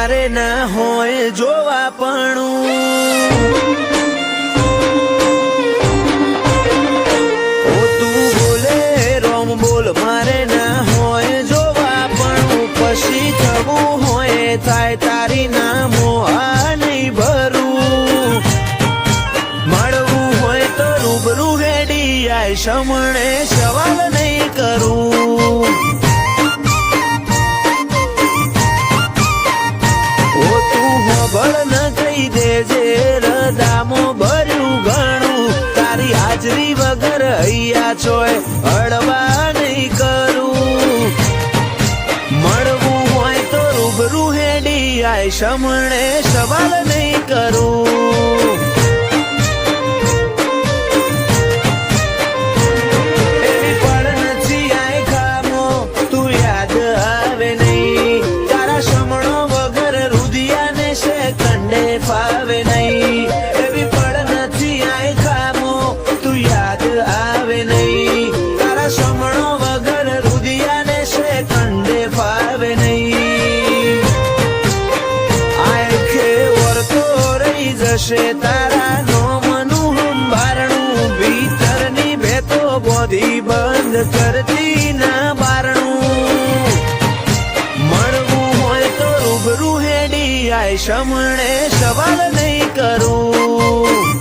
મારે ના હોય જોવાપણું ઓ તું બોલે રોમ બોલ મારે ના હોય જોવાપણું પછી થવું હોય થાય તારી નામો આ નહીં ભરું મળવું હોય તો રૂબરૂ હેડી આય સમણે સવાલ નહીં કરું ભળ ન કહી દેજે રદામો ભર્યું ઘણું તારી હાજરી વગર હૈયા ચોય હળવા નહીં કરું મળવું હોય તો રૂબરૂ હેડી આય સમણે સવાલ નહીં કરું એવી પળ નથી આય ખામો તું યાદ આવે નહીં તારા સમણો વગર રુદિયાને કંડે ફાવે નહીં એવી પડ નથી આય ખામો તું યાદ આવે નહીં તારા સમણો વગર રુદિયાને છે કંડે ફાવે નહીં આંખે વરતો રહી જશે તારા નોમનું બારણું ભીતરની ભેતો બોધી બંધ કરતી ના બારણું મળવું હોય તો રૂબરૂ હેડી આય સમણે સવાલ નહીં કરું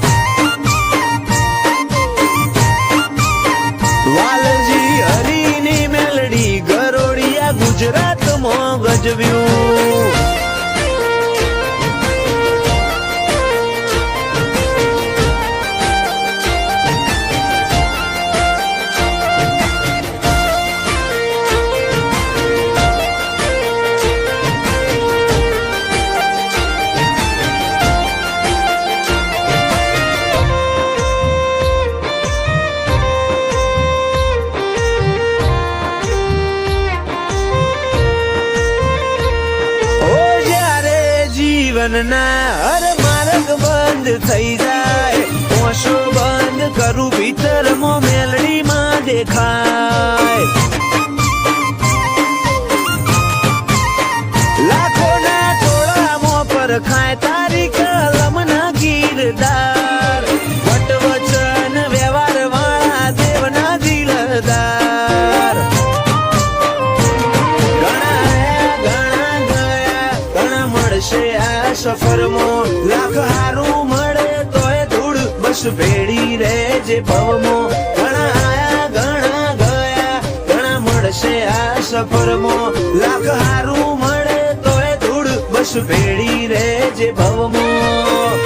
વાલજી હરીની મેલડી ગરોડિયા ગુજરાતમાં ગજવ્યું જીવનના હર માર્ગ બંધ થઈ જાય ઓશો બંધ કરું ભીતરમાં મેલડીમાં દેખાય લાખોના ટોળામાં પર ખાય તારી કલમના ગીરદાર વટવચન વ્યવહાર વાળા દેવના દિલદાર સફરમાં લાખ હારું મળે તોય ધૂળ બસ ભેડી રહેજે ભવમાં ઘણા આયા ઘણા ગયા ઘણા મળશે આ સફરમાં લાખ હારું મળે તોય ધૂળ બસ ભેડી રહેજે ભવમાં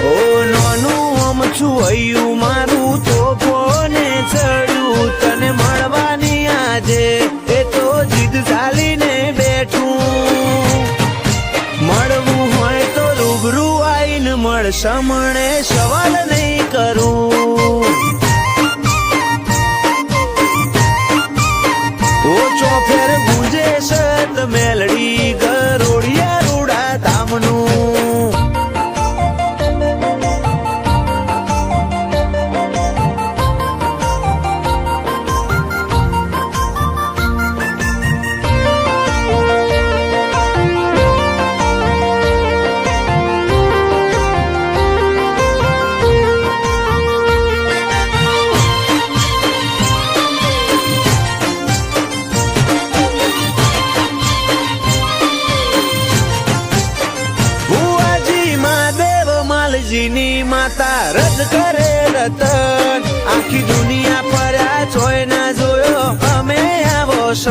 ઓ નાનું અમથું હૈયું મારું તોફોને ચડ્યું તને મળવાની આજે એ તો જીદ ચાલીને બેઠું મળવું હોય તો રૂબરૂ આઈને મળ સમણે સવાલ નહીં કરું ઓછો ફેર ગુંજે સત મેલડી ગરોડિયા રૂડા ધામનું ની માતા રદ કરે રતન આખી દુનિયા ફર્યા જોઈ ના જોયો અમે આવો સત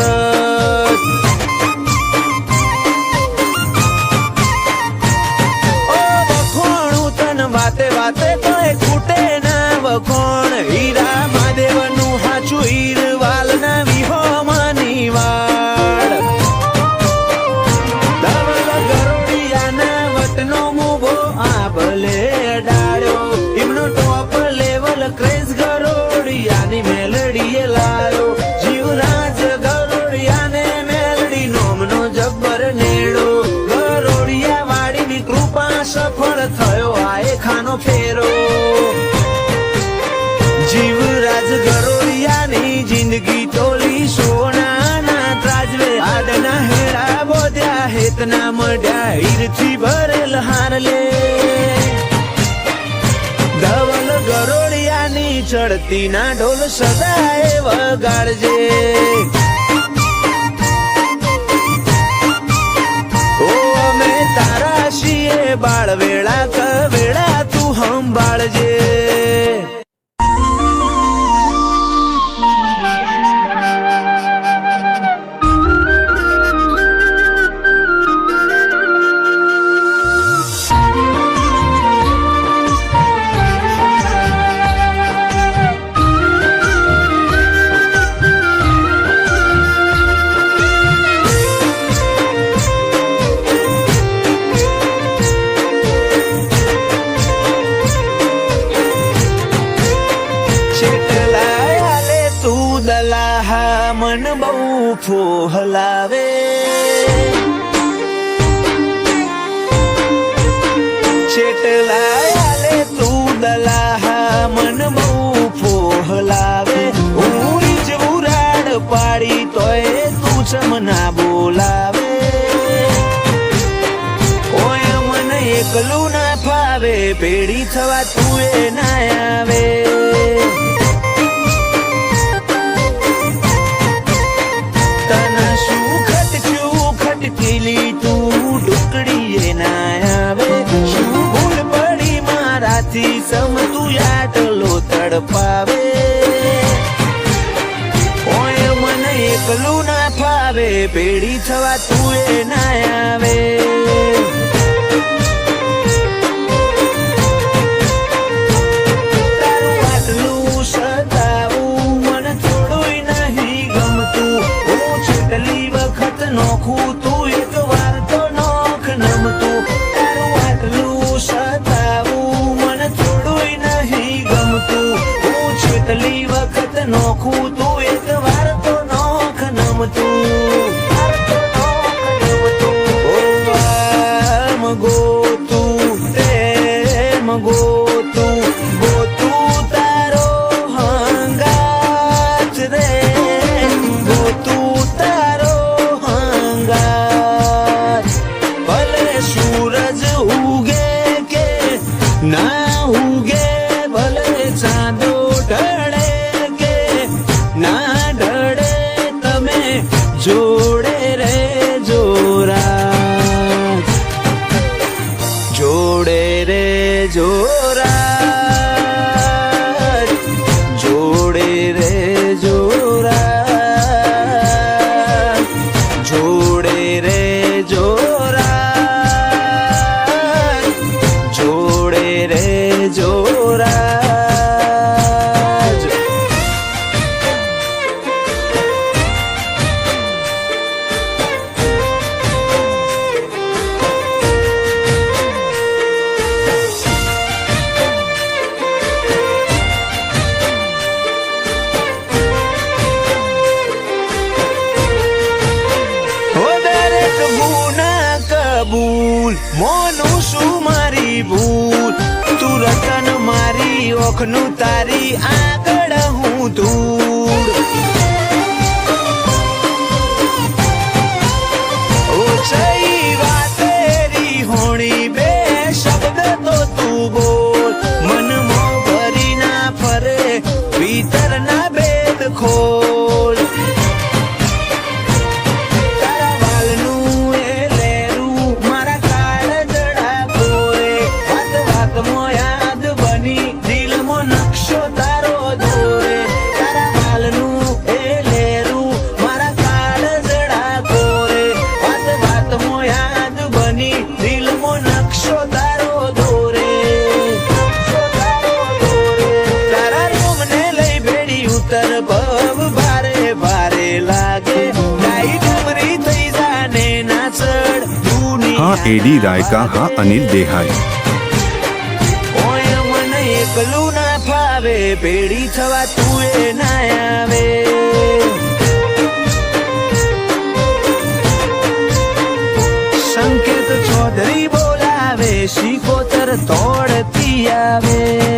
ઓ વખોણું તન વાતે વાતે કોઈ ખૂટે ના વખોણ હીરા મહાદેવનું હાચું હીર વાલ ના વિહો માની વાળ ધવલ ગરોડિયાના વટનો મુભો આ ભલે ક્રેઝ ગરોડિયાની મેલડીએ લાયો જીવરાજ ગરોડિયાને મેલડી નોમનો જબ્બર નેડો ગરોડિયા વાડીની કૃપા સફળ થયો આએ ખાનો ફેરો જીવરાજ ગરોડિયાની જિંદગી તોલી સોનાના ત્રાજવે આડના હેડા બોધ્યા મઢ્યા હીરથી ભરેલ હારલે ધવલ ગરોળિયાની ચડતી ના ઢોલ સદાય વગાડજે ઓ અમે તારા છીએ બાળવેળા કવેળા તું સંભાળજે મન બહુ ફોહલાવે છેટલાયાલે તું દલાહા મન બહુ ફોહલાવે ઉરી જેવું રાડ પાડી તોય તું ચમના બોલાવે ઓય મને એકલું ના ફાવે પેડી થવા તું એ ના આવે સમ તું આટલો તડપાવે ઓય મને એકલું ના ફાવે પેડી થવા તું એ ના આવે તારું આટલું સતાવું મને થોડું નહીં ગમતું હું છેટલી વખત નોખું તું એક વાર તો નોખ નમતું તારું આટલું સતાવું છેટલી વખત નોખું તું એક વાર તો નોખ નમતું ગોતું પ્રેમ ગોતું ગોતું તારો હંગાત રે ગોતું તારો હંગાત ભલે સૂરજ ઉગે કે ના ઉગે ભલે ચાંદો ઢળે કે ના ઢળે તમે જોડે રે જોરા જોડે રે જોરા જોડે રે જોરા જોડે રે જોરા જોડે રે જોરા કબૂલ મોનું શું મારી ભૂલ તું રતન મારી ઓખનું તારી આગળ હું ધૂળ ઓછઈ વાતેરી હોણી બે શબ્દ તો તું બોલ મનમાં ભરી ના ફરે ભીતરના ભેદ ખોલ हाँ एडी रायका हाँ अनिल देहाई ઓય મને એકલું ના ફાવે પેડી થવા તું એ ના આવે સંકેત ચૌધરી બોલાવે શીખોતર તોડતી આવે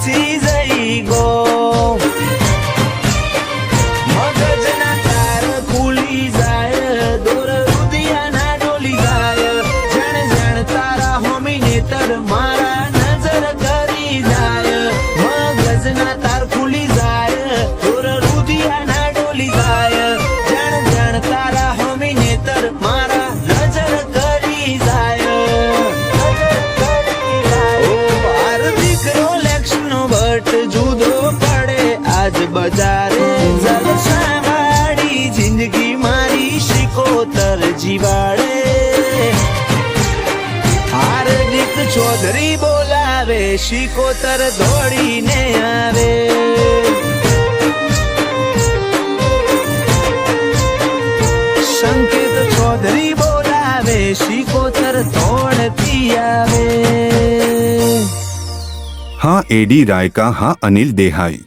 પહોંચી જઈ ગો મગજના તાર ખુલી જાય દોર રુદિયાના ડોલી જાય જાણ જાણ તારા હોમી નેતર મારા નજર કરી જાય મગજના તાર ખુલી જાય દોર રુદિયાના ડોલી જાય જાણ જાણ તારા હોમી નેતર મારા નજર કરી જાય ઓ બાર દીકરો લેક્શનો બટ જુદો પડે આજ બજારે જલસા વાળી જિંદગી મારી શિકોતર જીવાડે હાર્દિક ચૌધરી બોલાવે શિકોતર દોડીને આવે સંકેત ચૌધરી બોલાવે શિકોતર દોડતી આવે હા એડી રાયકા હા અનિલ દેહાઈ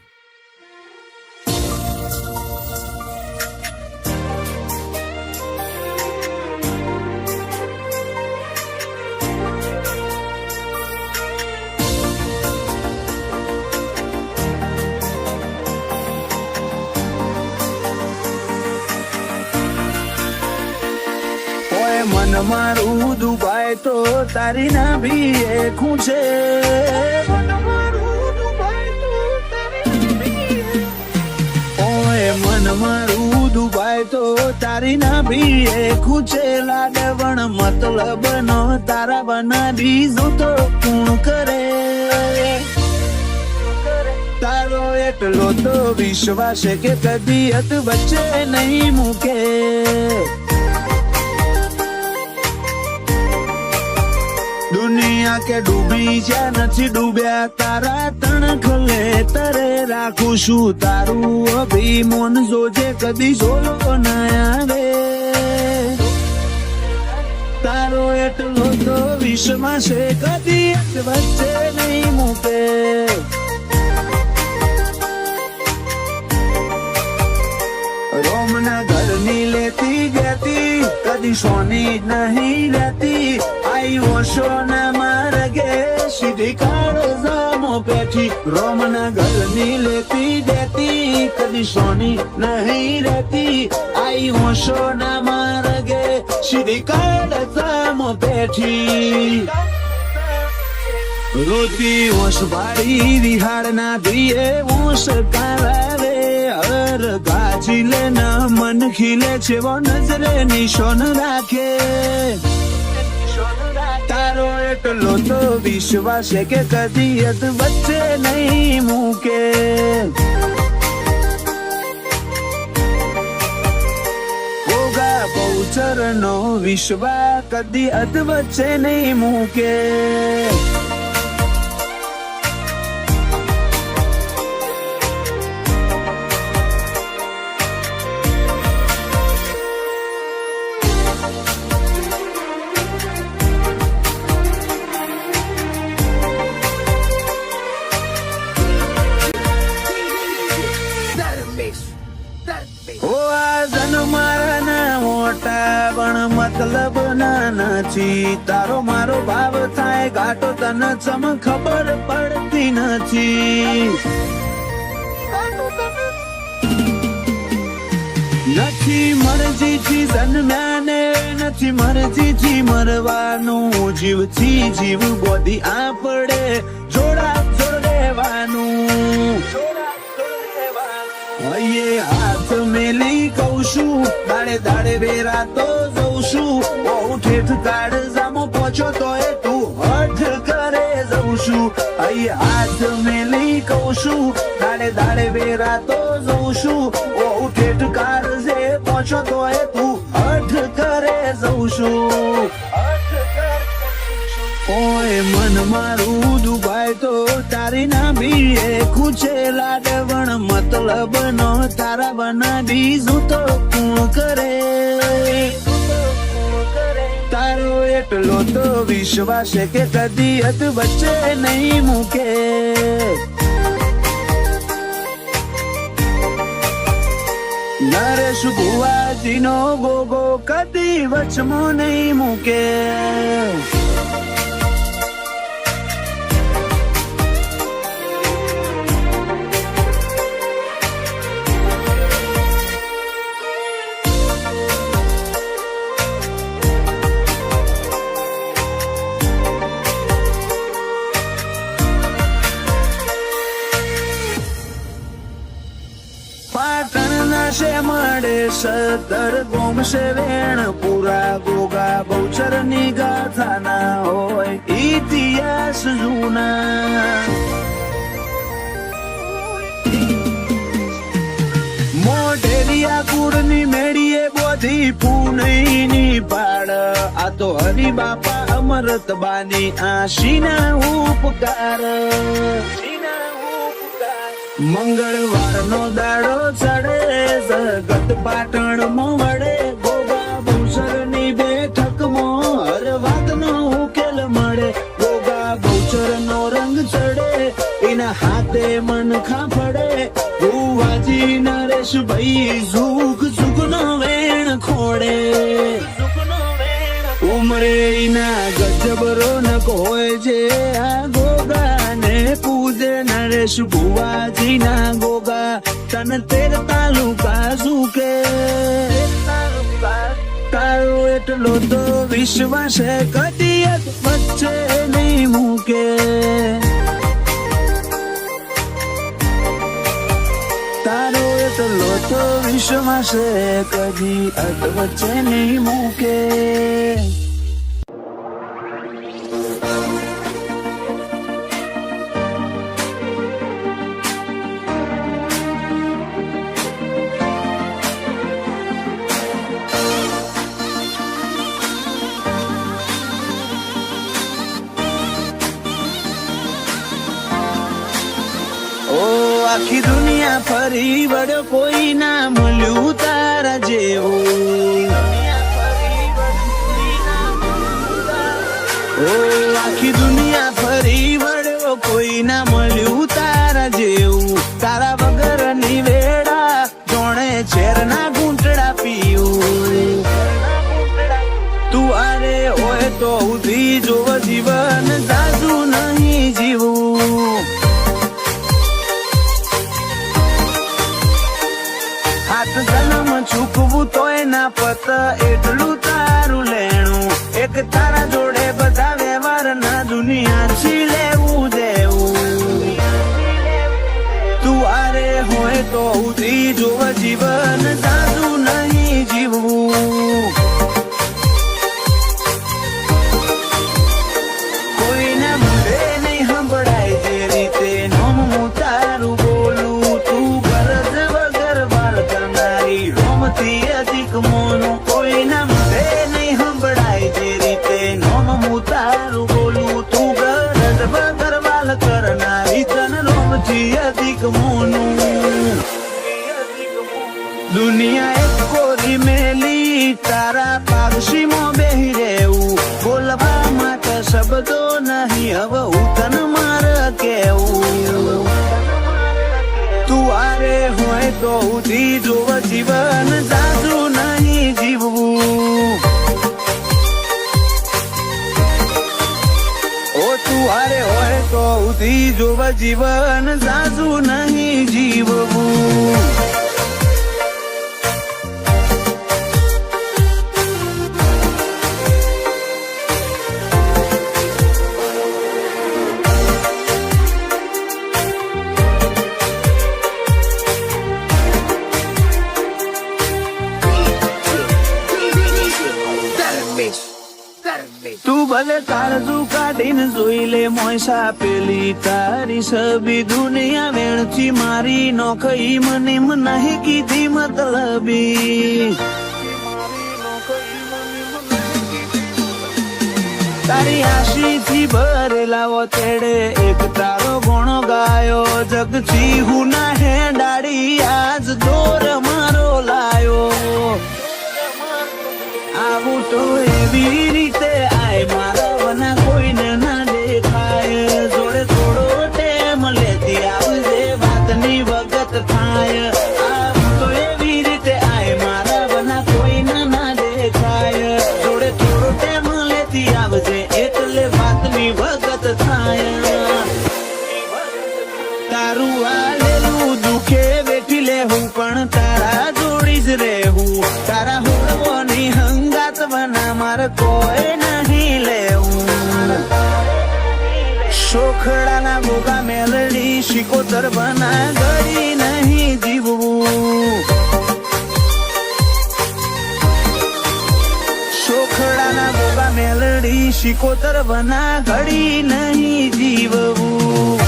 ઓય મન મારું દુબાય તો તારી ના ભી એ ખૂંચે ઓય મન મારું દુબાય તો તારી ના ભી એ ખૂંચે લાડવણ મતલબ નો તારા બના બીજું તો કોણ કરે તારો એટલો તો વિશ્વાસ કે તબિયત વચ્ચે નહીં મૂકે દુનિયા કે ડૂબી જ્યાં નથી ડૂબ્યા તારા તણખલે તરે રાખું છું તારું અભિમોન જોજે કદી ઝોલો ના આવે તારો એટલો તો વિશ્વાસ છે કદી વચ્ચે નહીં મૂકે રોમના ઘરની લેતી ગેતી કદી સોની નહીં રહેતી આઈ ઓશો ના માર્ગે સીધી કાળજામો પેઠી રોમના ઘરની લેતી દેતી કદી સોની નહીં રહેતી આઈ ઓશો ના માર્ગે સીધી કાળજામો પેઠી રોતી ઓશ વાળી વિહાર ના દિયે ઓશ કારાવે હર ગાજીલે ના મન ખીલે છે વો નજરે નિશાન રાખે તારો એટલો તો વિશ્વાસ છે કે કદી અદ વચ્ચે નહીં મૂકે ગોગા બહુચર નો વિશ્વાસ કદી અદ વચ્ચે નહીં મૂકે ઓ આ જન મારા ના મોટા પણ મતલબ ના નથી તારો મારો ભાવ થાય ઘાટો તને ચમ ખબર પડતી નથી નથી મરજીથી જન્મ્યા ને નથી મરજીથી મરવાનું જીવથી જીવ બોધી આપણે જોડા જોડ રહેવાનું હૈયે હાથ મેલી કહું છું દાડે દાડે વેરા તો જઉં છું બહુ ઠેઠ કાઢ જામો પહોંચો તો એ તું હઠ કરે જઉં છું હૈયે હાથ મેલી કહું છું દાડે દાડે વેરા તો જઉં છું બહુ ઠેઠ કાઢ જે પહોંચો તો એ તું હઠ કરે જઉં છું ઓય મન મારું દુબાય તો તારી ના ભીએ ખૂચે લાડવણ મતલબ નો તારા બના બીજું તો કોણ કરે તારો એટલો તો વિશ્વાસ છે કે કદી અદ વચ્ચે નહીં મૂકે નરેશ ભુવાજી નો ગોગો કદી વચમો નહીં મૂકે સત્તર ગોમશે વેણ પૂરા ગોગા બહુચર ની ગાથા ના હોય ઇતિહાસ જૂના મોઢેરિયા કુળની મેળીએ બોધી પૂનઈની પાડ આ તો હરિ બાપા અમરતબાની આશીના ઉપકાર મંગળવારનો દાડો ચડે જગત પાટણ માં વડે ગોગા બહુચરની બેઠકમાં હર વાતનો ઉકેલ મળે ગોગા બહુચરનો રંગ ચડે એના હાથે મનખા પડે ભુવાજી નરેશ ભાઈ ઝુક ઝુકનો વેણ ખોડે ઉમરે ના ગજબ રોનક હોય છે આ ગોગાને પૂજે નરેશ ભુવાજી ના ગોગા તન તેર તાલુકા ઝુકે તારો એટલો તો વિશ્વાસ કદી વચ્ચે નહીં મૂકે તારો એટલો તો વિશ્વાસ કદી વચ્ચે નહીં મૂકે આખી દુનિયા ફરી વળ્યો કોઈ ના મળ્યું તારા જેવું આખી દુનિયા ફરી વળ્યો કોઈ ના મળ્યું તારા જેવું તારા વગર ની વેળા જોણે ઝેરના ઘૂંટડા પીવું તું આરે હોય તો ઉધી જોવ જીવન જાજુ નહીં જીવું હાથ જન્મ ચૂકવું તોય ના પત એટલું તારું લેણું એક તારા જોડે બધા વ્યવહાર ના દુનિયા છી લેવું દેવું તું આરે હોય તો ઉધી જોવ જીવન જાજુ નહીં જીવવું કોઈને મળે નહીં સંભળાય જે રીતે નોમ હું તારું બોલું તું ગરજ વગર બાળ કરનારી રોમથી અધિક મોનું કોઈના મળે નહીં સંભળાય જે રીતે નોમ હું તારું બોલું તું ગરજ વગર બાળ કરનારી તન રોમથી અધિક મોનું દુનિયા એક કોરી મેલી તારા પાક્ષીમાં બેહી રહેવું બોલવા માટે શબ્દો નહીં હવે હું તન માર કેવું તું આરે હોય તો ઉધી જોવ જીવન જાજુ નહીં જીવવું ઓ તું આરે હોય તો ઉધી જોવ જીવન જાજુ નહીં જીવવું તું ભલે કાળજુ કાઢીને જોઈ લે મોયસા પેલી તારી સબી દુનિયા વેણથી મારી નોખઈ મને નહીં કીધી મતલબી તારી આશી થી ભરેલાવો તેડે એક તારો ગુણો ગાયો જગથી હું ના હે ડાળી આજ દોર મારો લાયો આવું તો એવી રીતે આય મારા વના કોઈને ના દેખાય જોડે થોડો ટેમ લેતી આવજે વાતની વગત થાય આવું તો એવી રીતે આય મારા વના કોઈને ના દેખાય જોડે થોડો ટેમ લેતી આવજે એટલે વાતની વગત થાય તારું આલેલું દુખે વેઠી લેવું પણ તારા જોડી જ રહેવું તારા હોળવાની હંગાત બના મારે કોઈ નહીં લેવું શોખડાના ગોગા મેલડી શિકોતર બના ગળી નહીં જીવવું શિકોતર વના ઘડી નહીં જીવવું.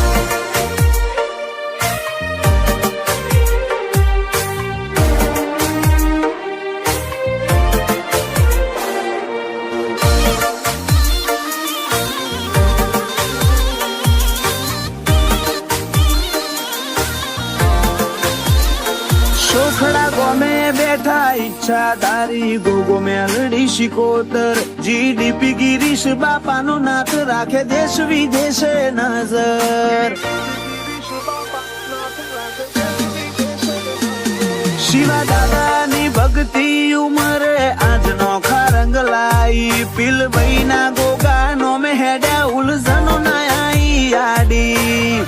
શોખડા ગોમે બેઠા ઈચ્છા તારી ગોગો મેલડી શિકોતર જીડીપી ગિરીશ બાપાનો નાથ રાખે દેશ વિદેશે નજર. શિવા દાદાની ભક્તિ ઉમરે આજનો ખારંગ લાઈ પીલભાઈ ના ગોગા નો મેડ્યા ઉલઝનો ના આઈ આડી.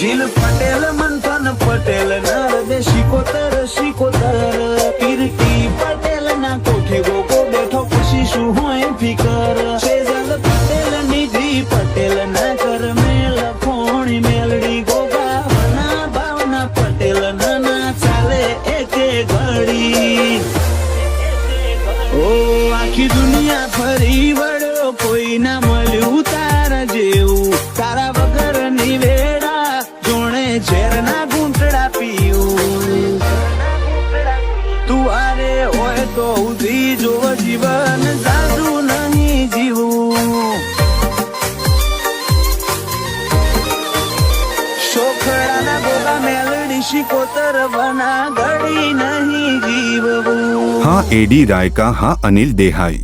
જીલ પટેલ મંથન પટેલ નરદે શિકોતર શિકોતર કીર્તિ પટેલ ના કોઠે ગોગો બેઠો ખુશી શું હોય ફિકર. શેઝલ પટેલ નિધિ પટેલ ના કર મેલ ફોણી મેલડી ગોગા વના ભાવના પટેલ ના ચાલે એકે ઘડી. ઓ આખી દુનિયા ફરી વળ્યો કોઈ ના મળ્યું તારા જેવું તારા વગર ની વેળા જોણે ઝેરના ઘૂંટડા પીવું. તું આરે હોય તો ઉધી જોવ જીવન જાજુ નહીં જીવું. શોખડાના ગોગા મેલડી શિકોતર વના ઘડી નહીં જીવવું. હા એડી રાયકા હા અનિલ દેહાઈ.